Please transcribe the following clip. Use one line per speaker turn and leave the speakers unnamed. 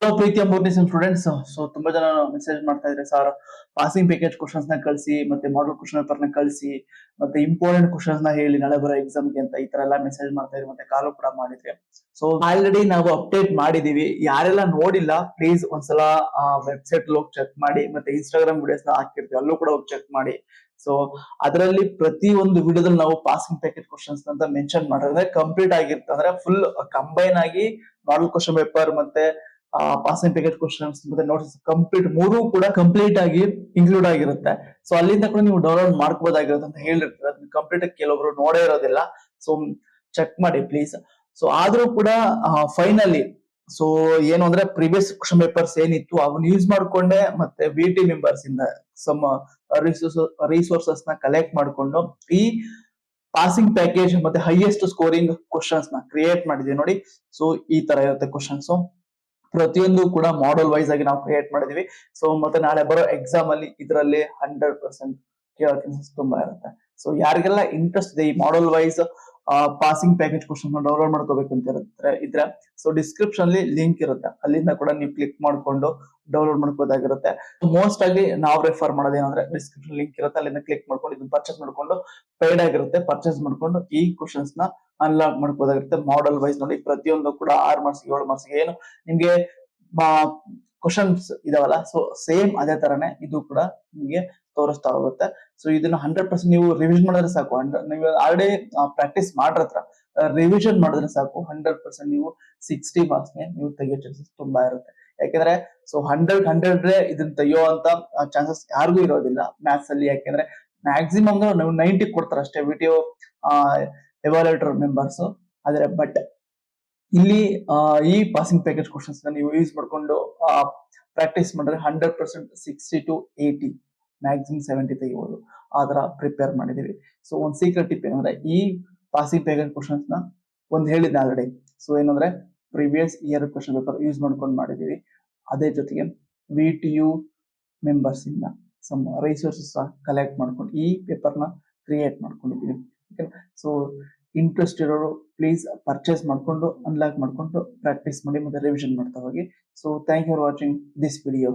ಪ್ರೀತಿಯ ಮೂರನೇ sem students. So ತುಂಬಾ ಜನ ಮೆಸೇಜ್ ಮಾಡ್ತಾ ಇದ್ರೆ, ಸರ್ ಪಾಸಿಂಗ್ ಪ್ಯಾಕೇಜ್ ಕ್ವಶನ್ಸ್ ನ ಕಳಿಸಿ, ಮತ್ತೆ ಮಾಡಲ್ ಕ್ವಶನ್ ಪೇಪರ್ ನ ಕಳಿಸಿ, ಮತ್ತೆ ಇಂಪಾರ್ಟೆಂಟ್ ಕ್ವಶನ್ಸ್ ನ ಹೇಳಿ ನಾಳೆ ಬರೋ ಎಕ್ಸಾಮ್ಗೆ ಅಂತ ಈ ತರ ಎಲ್ಲ ಮೆಸೇಜ್ ಮಾಡ್ತಾ ಇದ್ರೆ, ಮತ್ತೆ ಕಾಲು ಕೂಡ ಮಾಡಿದ್ರೆ. ಸೊ ಆಲ್ರೆಡಿ ನಾವು ಅಪ್ಡೇಟ್ ಮಾಡಿದೀವಿ. ಯಾರೆಲ್ಲ ನೋಡಿಲ್ಲ ಪ್ಲೀಸ್ ಒಂದ್ಸಲ ವೆಬ್ಸೈಟ್ ಹೋಗಿ ಚೆಕ್ ಮಾಡಿ, ಮತ್ತೆ ಇನ್ಸ್ಟಾಗ್ರಾಮ್ ವಿಡಿಯೋಸ್ ನ ಹಾಕಿರ್ತೀವಿ ಅಲ್ಲೂ ಕೂಡ ಹೋಗಿ ಚೆಕ್ ಮಾಡಿ. ಸೊ ಅದರಲ್ಲಿ ಪ್ರತಿ ಒಂದು ವಿಡಿಯೋದಲ್ಲಿ ನಾವು ಪಾಸಿಂಗ್ ಪ್ಯಾಕೇಜ್ ಕ್ವಶನ್ಸ್ ಅಂತ ಮೆನ್ಷನ್ ಮಾಡಿದ್ರೆ ಕಂಪ್ಲೀಟ್ ಆಗಿರುತ್ತೆ. ಅಂದ್ರೆ ಫುಲ್ ಕಂಬೈನ್ ಆಗಿ ಮಾಡಲ್ ಕ್ವಶನ್ ಪೇಪರ್ ಮತ್ತೆ ಪಾಸಿಂಗ್ ಪ್ಯಾಕೇಜ್ ಕ್ವಶನ್ಸ್ ಮತ್ತೆ ನೋಟ್ಸ್ ಕಂಪ್ಲೀಟ್ ಮೂರು ಕೂಡ ಕಂಪ್ಲೀಟ್ ಆಗಿ ಇನ್ಕ್ಲೂಡ್ ಆಗಿರುತ್ತೆ. ಸೊ ಅಲ್ಲಿಂದ ಕೂಡ ನೀವು ಡೌನ್ಲೋಡ್ ಮಾಡ್ಕೋಬಹುದಾಗಿರುತ್ತೆ ಅಂತ ಹೇಳಿರ್ತೀವಿ. ಅದನ್ನ ಕಂಪ್ಲೀಟ್ ಕೆಲವೊಬ್ರು ನೋಡೇ ಇರೋದಿಲ್ಲ. ಸೊ ಚೆಕ್ ಮಾಡಿ ಪ್ಲೀಸ್. ಸೊ ಆದ್ರೂ ಕೂಡ ಫೈನಲಿ ಸೊ ಏನು ಅಂದ್ರೆ ಪ್ರೀವಿಯಸ್ ಕ್ವಶನ್ ಪೇಪರ್ಸ್ ಏನಿತ್ತು ಅವನ್ನ ಯೂಸ್ ಮಾಡ್ಕೊಂಡೆ ಮತ್ತೆ ವಿ ಟಿ ಮೆಂಬರ್ಸ್ ಇಂದ ಸಮ್ ರಿಸೋರ್ಸಸ್ ನ ಕಲೆಕ್ಟ್ ಮಾಡ್ಕೊಂಡು ಈ ಪಾಸಿಂಗ್ ಪ್ಯಾಕೇಜ್ ಮತ್ತೆ ಹೈಯೆಸ್ಟ್ ಸ್ಕೋರಿಂಗ್ ಕ್ವಶನ್ಸ್ ನ ಕ್ರಿಯೇಟ್ ಮಾಡಿದೀವಿ ನೋಡಿ. ಸೊ ಈ ತರ ಇರುತ್ತೆ ಕ್ವಶನ್ಸ್. ಪ್ರತಿಯೊಂದು ಕೂಡ ಮಾಡಲ್ ವೈಸ್ ಆಗಿ ನಾವು ಕ್ರಿಯೇಟ್ ಮಾಡಿದೀವಿ. ಸೊ ಮತ್ತೆ ನಾಳೆ ಬರೋ ಎಕ್ಸಾಮ್ ಅಲ್ಲಿ ಇದರಲ್ಲಿ 100% ಕೇಳೋ ಚಾನ್ಸಸ್ ತುಂಬಾ ಇರುತ್ತೆ. ಸೊ ಯಾರಿಗೆಲ್ಲ ಇಂಟ್ರೆಸ್ಟ್ ಇದೆ ಈ model wise passing package question download ಮಾಡ್ಕೋಬೇಕು ಅಂತ ಇದ್ರೆ ಸೊ ಡಿಸ್ಕ್ರಿಪ್ಷನ್ ಅಲ್ಲಿ ಲಿಂಕ್ ಇರುತ್ತೆ, ಅಲ್ಲಿಂದ ಕೂಡ ನೀವು ಕ್ಲಿಕ್ ಮಾಡ್ಕೊಂಡು ಡೌನ್ಲೋಡ್ ಮಾಡ್ಕೋದಾಗಿರುತ್ತೆ. ಮೋಸ್ಟ್ ಆಗಿ ನಾವು ರೆಫರ್ ಮಾಡೋದೇನಂದ್ರೆ ಡಿಸ್ಕ್ರಿಪ್ಷನ್ ಲಿಂಕ್ ಇರುತ್ತೆ, ಅಲ್ಲಿಂದ ಕ್ಲಿಕ್ ಮಾಡ್ಕೊಂಡು ಇದನ್ನ ಪರ್ಚೇಸ್ ಮಾಡ್ಕೊಂಡು ಪೇಡ್ ಆಗಿರುತ್ತೆ, ಪರ್ಚೇಸ್ ಮಾಡ್ಕೊಂಡು ಈ ಕ್ವಶನ್ಸ್ ನ ಅನ್ಲಾಕ್ ಮಾಡ್ಕೋದಾಗಿರುತ್ತೆ. ಮಾಡಲ್ ವೈಸ್ ನೋಡಿ ಪ್ರತಿಯೊಂದು ಕೂಡ 6 ಮಾರ್ಕ್ಸ್ 7 ಮಾರ್ಕ್ಸ್ ಏನು ನಿಮ್ಗೆ ಕ್ವಶನ್ಸ್ ಇದಾವಲ್ಲ, ಸೊ ಸೇಮ್ ಅದೇ ತರನೇ ಇದು ಕೂಡ ನಿಮ್ಗೆ ತೋರಿಸ್ತಾ ಹೋಗುತ್ತೆ. ಸೊ ಇದನ್ನ 100% ನೀವು ರಿವಿಷನ್ ಮಾಡಿದ್ರೆ ಸಾಕು. ನೀವು ಆಲ್ರೆಡಿ ಪ್ರಾಕ್ಟೀಸ್ ಮಾಡ್ರತ್ರ ರಿವಿಷನ್ ಮಾಡಿದ್ರೆ ಸಾಕು. 100% ನೀವು 60 ಮಾರ್ಕ್ಸ್ ನೀವು ತೆಗಿಯೋ ಚಾನ್ಸಸ್ ತುಂಬಾ ಇರುತ್ತೆ. ಯಾಕೆಂದ್ರೆ ಸೊ 100 ಇದನ್ನ ತೆಗಿಯೋ ಅಂತ ಚಾನ್ಸಸ್ ಯಾರಿಗೂ ಇರೋದಿಲ್ಲ ಮ್ಯಾಥ್ಸ್ ಅಲ್ಲಿ. ಯಾಕೆಂದ್ರೆ ಮ್ಯಾಕ್ಸಿಮಮ್ ನಾವು 90 ಕೊಡ್ತಾರೆ ಅಷ್ಟೇ ವಿಡಿಯೋ ಎವಾಲ್ಯೂಟರ್ ಮೆಂಬರ್ಸ್. ಆದ್ರೆ ಬಟ್ ಇಲ್ಲಿ ಈ ಪಾಸಿಂಗ್ ಪ್ಯಾಕೇಜ್ ಕ್ವಶನ್ಸ್ ನೀವು ಯೂಸ್ ಮಾಡ್ಕೊಂಡು ಪ್ರಾಕ್ಟೀಸ್ ಮಾಡಿದ್ರೆ 100% 60 to 80 ಮ್ಯಾಕ್ಸಿಮಮ್ 70 ತೆಗಿಬಹುದು. ಆ ತರ ಪ್ರಿಪೇರ್ ಮಾಡಿದೀವಿ. ಸೊ ಒಂದ್ ಸೀಕ್ರೆಟ್ ಟಿಪ್ ಏನಂದ್ರೆ ಈ ಪಾಸಿಂಗ್ ಪ್ಯಾಕೇಜ್ ಕ್ವಶನ್ಸ್ ನ ಒಂದ್ ಹೇಳಿದ್ದೆ ಆಲ್ರೆಡಿ. ಸೊ ಏನಂದ್ರೆ previous year question paper use ಮಾಡ್ಕೊಂಡು ಮಾಡಿದೀವಿ. ಅದೇ ಜೊತೆಗೆ ವಿ ಟಿ ಯು ಮೆಂಬರ್ಸ್ ಇಂದ ಸಮ್ ರಿಸೋರ್ಸಸ್ ಕಲೆಕ್ಟ್ ಮಾಡ್ಕೊಂಡು ಈ ಪೇಪರ್ ನ ಕ್ರಿಯೇಟ್ ಮಾಡ್ಕೊಂಡಿದೀವಿ. ಸೊ ಇಂಟ್ರೆಸ್ಟ್ ಇರೋರು ಪ್ಲೀಸ್ ಪರ್ಚೇಸ್ ಮಾಡ್ಕೊಂಡು ಅನ್ಲಾಕ್ ಮಾಡ್ಕೊಂಡು ಪ್ರಾಕ್ಟೀಸ್ ಮಾಡಿ ಮತ್ತೆ ರಿವಿಷನ್ ಮಾಡ್ತಾ ಹೋಗಿ. So thank you for watching this video.